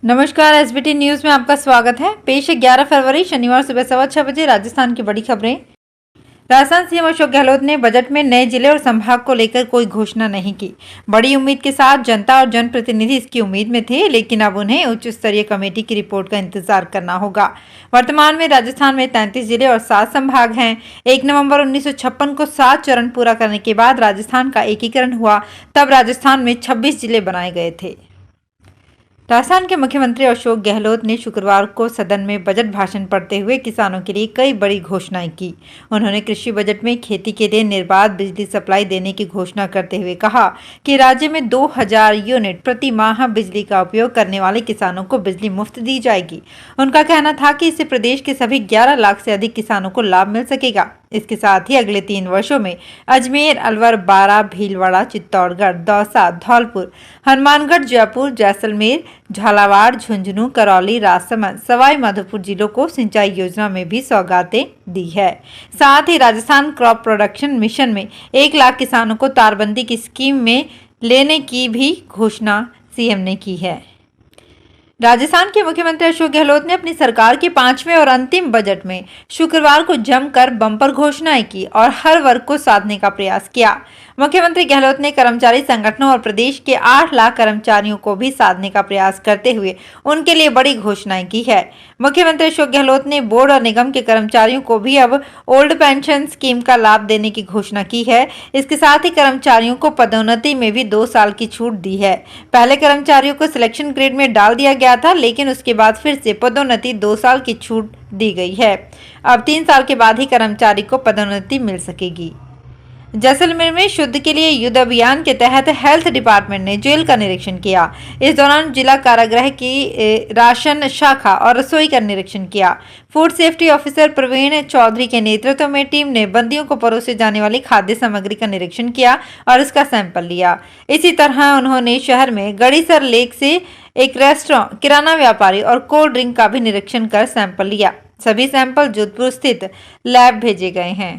नमस्कार, SBT news में आपका स्वागत है। पेश है 11 फरवरी शनिवार सुबह 6:15 राजस्थान की बड़ी खबरें। राजस्थान सीएम अशोक गहलोत ने बजट में नए जिले और संभाग को लेकर कोई घोषणा नहीं की। बड़ी उम्मीद के साथ जनता और जनप्रतिनिधि इसकी उम्मीद में थे, लेकिन अब उन्हें उच्च स्तरीय कमेटी की रिपोर्ट का इंतजार करना होगा। वर्तमान में राजस्थान में 33 जिले और 7 संभाग हैं। 1 नवंबर 1956 को 7 चरण पूरा करने के बाद राजस्थान का एकीकरण हुआ। तब राजस्थान में 26 जिले बनाए गए थे। राजस्थान के मुख्यमंत्री अशोक गहलोत ने शुक्रवार को सदन में बजट भाषण पढ़ते हुए किसानों के लिए कई बड़ी घोषणाएं की। उन्होंने कृषि बजट में खेती के लिए निर्बाध बिजली सप्लाई देने की घोषणा करते हुए कहा कि राज्य में 2000 यूनिट प्रति माह बिजली का उपयोग करने वाले किसानों को बिजली मुफ्त दी जाएगी। उनका कहना था कि इससे प्रदेश के सभी 11 लाख से अधिक किसानों को लाभ मिल सकेगा। इसके साथ ही अगले 3 वर्षों में अजमेर, अलवर, बारां, भीलवाड़ा, चित्तौड़गढ़, दौसा, धौलपुर, हनुमानगढ़, जयपुर, जैसलमेर, झालावाड़, झुंझुनू, करौली, राजसमंद, सवाई माधोपुर जिलों को सिंचाई योजना में भी सौगातें दी है। साथ ही राजस्थान क्रॉप प्रोडक्शन मिशन में 1 लाख किसानों को तारबंदी की स्कीम में लेने की भी घोषणा सीएम ने की है। राजस्थान के मुख्यमंत्री अशोक गहलोत ने अपनी सरकार के 5वें और अंतिम बजट में शुक्रवार को जमकर बम्पर घोषणाएं की और हर वर्ग को साधने का प्रयास किया। मुख्यमंत्री गहलोत ने कर्मचारी संगठनों और प्रदेश के 8 लाख कर्मचारियों को भी साधने का प्रयास करते हुए उनके लिए बड़ी घोषणाएं की है। मुख्यमंत्री अशोक गहलोत ने बोर्ड और निगम के कर्मचारियों को भी अब ओल्ड पेंशन स्कीम का लाभ देने की घोषणा की है। इसके साथ ही कर्मचारियों को पदोन्नति में भी 2 साल की छूट दी है। पहले कर्मचारियों को सिलेक्शन ग्रेड में डाल दिया गया था, लेकिन उसके बाद फिर से पदोन्नति 2 साल की छूट दी गई है। अब 3 साल के बाद ही कर्मचारी को पदोन्नति मिल सकेगी। जैसलमेर में शुद्ध के लिए युद्ध अभियान के तहत हेल्थ डिपार्टमेंट ने जेल का निरीक्षण किया। इस दौरान जिला कारागृह की राशन शाखा और रसोई का निरीक्षण किया। Food safety officer Praveen Chaudhary के नेतृत्व में टीम ने बंदियों को परोसे जाने वाली खाद्य सामग्री का निरीक्षण किया और उसका सैंपल लिया। इसी तरह उन्होंने शहर में गड़ीसर लेक से एक रेस्टोरेंट, किराना व्यापारी और कोल्ड ड्रिंक का भी निरीक्षण कर सैंपल लिया। सभी सैंपल जोधपुर स्थित लैब भेजे गए हैं।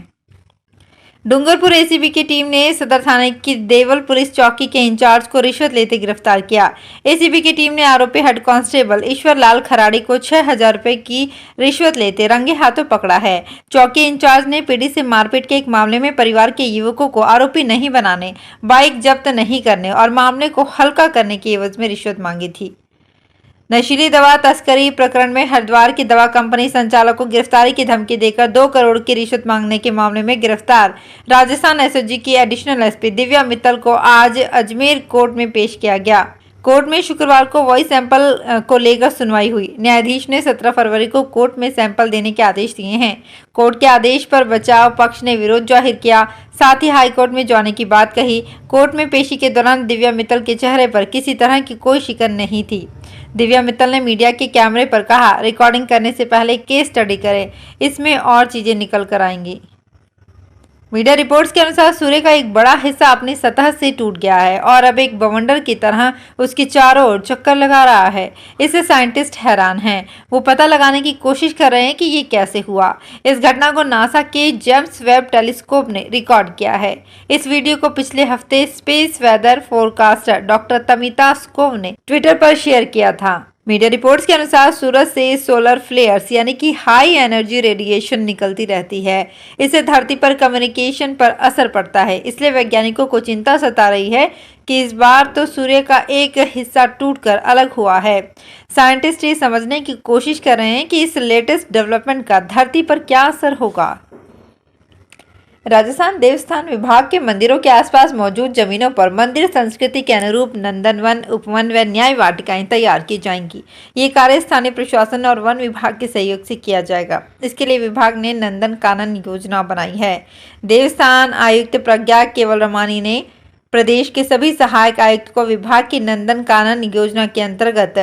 डूंगरपुर एसीबी की टीम ने सदर थाने की देवल पुलिस चौकी के इंचार्ज को रिश्वत लेते गिरफ्तार किया। एसीबी की टीम ने आरोपी हेड कांस्टेबल ईश्वर लाल खराड़ी को 6000 रुपए की रिश्वत लेते रंगे हाथों पकड़ा है। चौकी इंचार्ज ने पीड़ी से मारपीट के एक मामले में परिवार के युवकों को आरोपी नहीं बनाने, बाइक जब्त नहीं करने और मामले को हल्का करने की एवज में रिश्वत मांगी थी। नशीली दवा तस्करी प्रकरण में हरिद्वार की दवा कंपनी संचालक को गिरफ्तारी की धमकी देकर 2 करोड़ की रिश्वत मांगने के मामले में गिरफ्तार राजस्थान एसओजी की एडिशनल एसपी दिव्या मित्तल को आज अजमेर कोर्ट में पेश किया गया। कोर्ट में शुक्रवार को वॉइस सैंपल को लेकर सुनवाई हुई। न्यायाधीश ने 17 फरवरी को कोर्ट में सैंपल देने के आदेश दिए हैं। कोर्ट के आदेश पर बचाव पक्ष ने विरोध जाहिर किया, साथ ही हाईकोर्ट में जाने की बात कही। कोर्ट में पेशी के दौरान दिव्या मित्तल के चेहरे पर किसी तरह की कोई शिकन नहीं थी। दिव्या मित्तल ने मीडिया के कैमरे पर कहा, रिकॉर्डिंग करने से पहले केस स्टडी करें, इसमें और चीजें निकल कर आएंगी। मीडिया रिपोर्ट्स के अनुसार सूर्य का एक बड़ा हिस्सा अपनी सतह से टूट गया है और अब एक बवंडर की तरह उसके चारों ओर चक्कर लगा रहा है। इससे साइंटिस्ट हैरान हैं। वो पता लगाने की कोशिश कर रहे हैं कि ये कैसे हुआ। इस घटना को नासा के जेम्स वेब टेलीस्कोप ने रिकॉर्ड किया है। इस वीडियो को पिछले हफ्ते स्पेस वेदर फोरकास्टर डॉक्टर तमिता स्कोव ने ट्विटर पर शेयर किया था। मीडिया रिपोर्ट्स के अनुसार सूरज से सोलर फ्लेयर्स यानी कि हाई एनर्जी रेडिएशन निकलती रहती है। इससे धरती पर कम्युनिकेशन पर असर पड़ता है। इसलिए वैज्ञानिकों को चिंता सता रही है कि इस बार तो सूर्य का एक हिस्सा टूटकर अलग हुआ है। साइंटिस्ट ये समझने की कोशिश कर रहे हैं कि इस लेटेस्ट डेवलपमेंट का धरती पर क्या असर होगा। राजस्थान देवस्थान विभाग के मंदिरों के आसपास मौजूद जमीनों पर मंदिर संस्कृति के अनुरूप नंदनवन, उपवन व न्याय वाटिकाएं तैयार की जाएंगी। ये कार्य स्थानीय प्रशासन और वन विभाग के सहयोग से किया जाएगा। इसके लिए विभाग ने नंदन कानन योजना बनाई है। देवस्थान आयुक्त प्रज्ञा केवल रमानी ने प्रदेश के सभी सहायक आयुक्त को विभाग की नंदन कानन योजना के अंतर्गत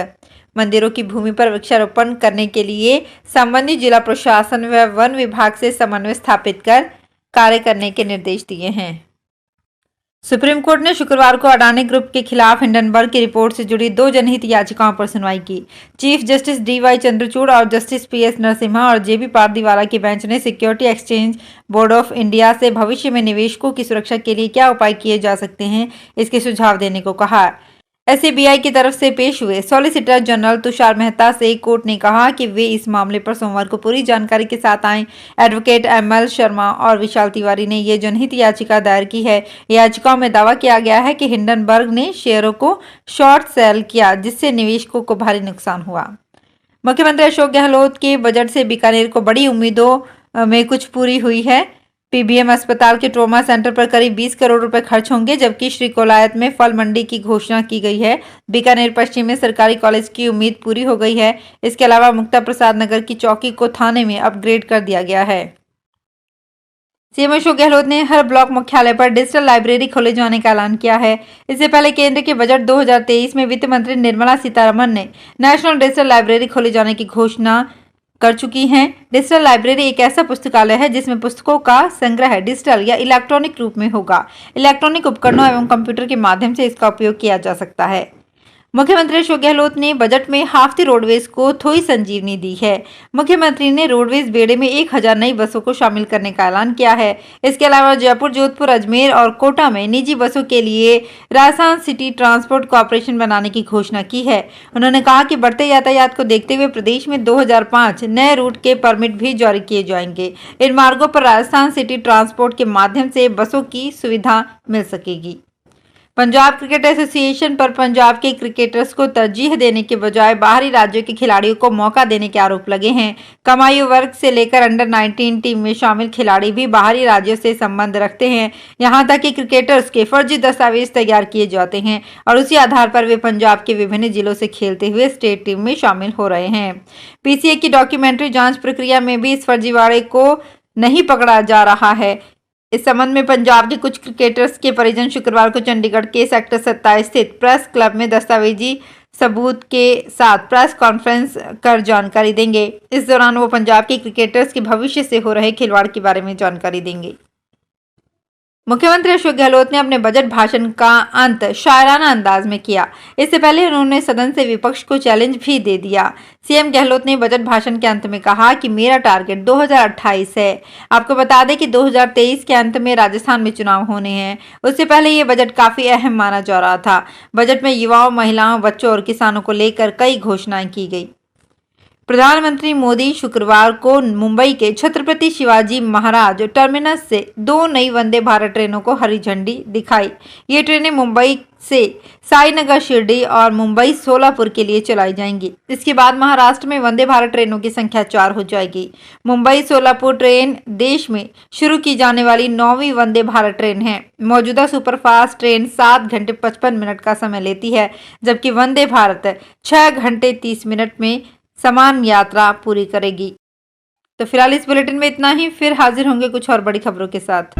मंदिरों की भूमि पर वृक्षारोपण करने के लिए संबंधित जिला प्रशासन व वन विभाग से समन्वय स्थापित कर कार्य करने के निर्देश दिए हैं। सुप्रीम कोर्ट ने शुक्रवार को अडानी ग्रुप के खिलाफ हिंडनबर्ग की रिपोर्ट से जुड़ी 2 जनहित याचिकाओं पर सुनवाई की। चीफ जस्टिस DY चंद्रचूड़ और जस्टिस PS नरसिम्हा और JB पारदीवाला की बेंच ने security exchange board of India से भविष्य में निवेशकों की सुरक्षा के लिए क्या उपाय किए जा सकते हैं, इसके सुझाव देने को कहा। एसबीआई की तरफ से पेश हुए सॉलिसिटर जनरल तुषार मेहता से कोर्ट ने कहा कि वे इस मामले पर सोमवार को पूरी जानकारी के साथ आए। एडवोकेट एमएल शर्मा और विशाल तिवारी ने ये जनहित याचिका दायर की है। याचिकाओं में दावा किया गया है कि हिंडनबर्ग ने शेयरों को शॉर्ट सेल किया, जिससे निवेशकों को भारी नुकसान हुआ। मुख्यमंत्री अशोक गहलोत के बजट से बीकानेर को बड़ी उम्मीदों में कुछ पूरी हुई है। पीबीएम अस्पताल के ट्रॉमा सेंटर पर करीब 20 करोड़ रुपए खर्च होंगे, जबकि श्रीकोलायत में फल मंडी की घोषणा की गई है। बीकानेर पश्चिम में सरकारी कॉलेज की उम्मीद पूरी हो गई है। इसके अलावा मुक्ता प्रसाद नगर की चौकी को थाने में अपग्रेड कर दिया गया है। सीएम अशोक गहलोत ने हर ब्लॉक मुख्यालय पर डिजिटल लाइब्रेरी खोले जाने का ऐलान किया है। इससे पहले केंद्र के बजट 2023 में वित्त मंत्री निर्मला सीतारमण ने नेशनल डिजिटल लाइब्रेरी खोले जाने की घोषणा कर चुकी हैं। डिजिटल लाइब्रेरी एक ऐसा पुस्तकालय है जिसमें पुस्तकों का संग्रह डिजिटल या इलेक्ट्रॉनिक रूप में होगा। इलेक्ट्रॉनिक उपकरणों एवं कंप्यूटर के माध्यम से इसका उपयोग किया जा सकता है। मुख्यमंत्री अशोक गहलोत ने बजट में हाफती रोडवेज को थोड़ी संजीवनी दी है। मुख्यमंत्री ने रोडवेज बेड़े में 1000 नई बसों को शामिल करने का ऐलान किया है। इसके अलावा जयपुर, जोधपुर, अजमेर और कोटा में निजी बसों के लिए राजस्थान सिटी ट्रांसपोर्ट कॉर्पोरेशन बनाने की घोषणा की है। उन्होंने कहा कि बढ़ते यातायात को देखते हुए प्रदेश में 2005 नए रूट के परमिट भी जारी किए जाएंगे। इन मार्गों पर राजस्थान सिटी ट्रांसपोर्ट के माध्यम से बसों की सुविधा मिल सकेगी। पंजाब क्रिकेट एसोसिएशन पर पंजाब के क्रिकेटर्स को तरजीह देने के बजाय बाहरी राज्यों के खिलाड़ियों को मौका देने के आरोप लगे हैं। कम आयु वर्ग से लेकर अंडर 19 टीम में शामिल खिलाड़ी भी बाहरी राज्यों से संबंध रखते हैं। यहां तक कि क्रिकेटर्स के फर्जी दस्तावेज तैयार किए जाते हैं और उसी आधार पर वे पंजाब के विभिन्न जिलों से खेलते हुए स्टेट टीम में शामिल हो रहे हैं। पीसीए की डॉक्यूमेंट्री जाँच प्रक्रिया में भी इस फर्जीवाड़े को नहीं पकड़ा जा रहा है। इस संबंध में पंजाब के कुछ क्रिकेटर्स के परिजन शुक्रवार को चंडीगढ़ के सेक्टर 27 स्थित प्रेस क्लब में दस्तावेजी सबूत के साथ प्रेस कॉन्फ्रेंस कर जानकारी देंगे। इस दौरान वो पंजाब के क्रिकेटर्स के भविष्य से हो रहे खिलवाड़ के बारे में जानकारी देंगे। मुख्यमंत्री अशोक गहलोत ने अपने बजट भाषण का अंत शायराना अंदाज में किया। इससे पहले उन्होंने सदन से विपक्ष को चैलेंज भी दे दिया। सीएम गहलोत ने बजट भाषण के अंत में कहा कि मेरा टारगेट 2028 है। आपको बता दें कि 2023 के अंत में राजस्थान में चुनाव होने हैं। उससे पहले ये बजट काफी अहम माना जा रहा था। बजट में युवाओं, महिलाओं, बच्चों और किसानों को लेकर कई घोषणाएं की गई। प्रधानमंत्री मोदी शुक्रवार को मुंबई के छत्रपति शिवाजी महाराज टर्मिनस से 2 नई वंदे भारत ट्रेनों को हरी झंडी दिखाई। ये ट्रेनें मुंबई से साईनगर, शिरडी और मुंबई सोलापुर के लिए चलाई जाएंगी। इसके बाद महाराष्ट्र में वंदे भारत ट्रेनों की संख्या 4 हो जाएगी। मुंबई सोलापुर ट्रेन देश में शुरू की जाने वाली 9वीं वंदे भारत ट्रेन है। मौजूदा सुपरफास्ट ट्रेन 7 घंटे 55 मिनट का समय लेती है, जबकि वंदे भारत 6 घंटे 30 मिनट में समान यात्रा पूरी करेगी। तो फिलहाल इस बुलेटिन में इतना ही। फिर हाजिर होंगे कुछ और बड़ी खबरों के साथ।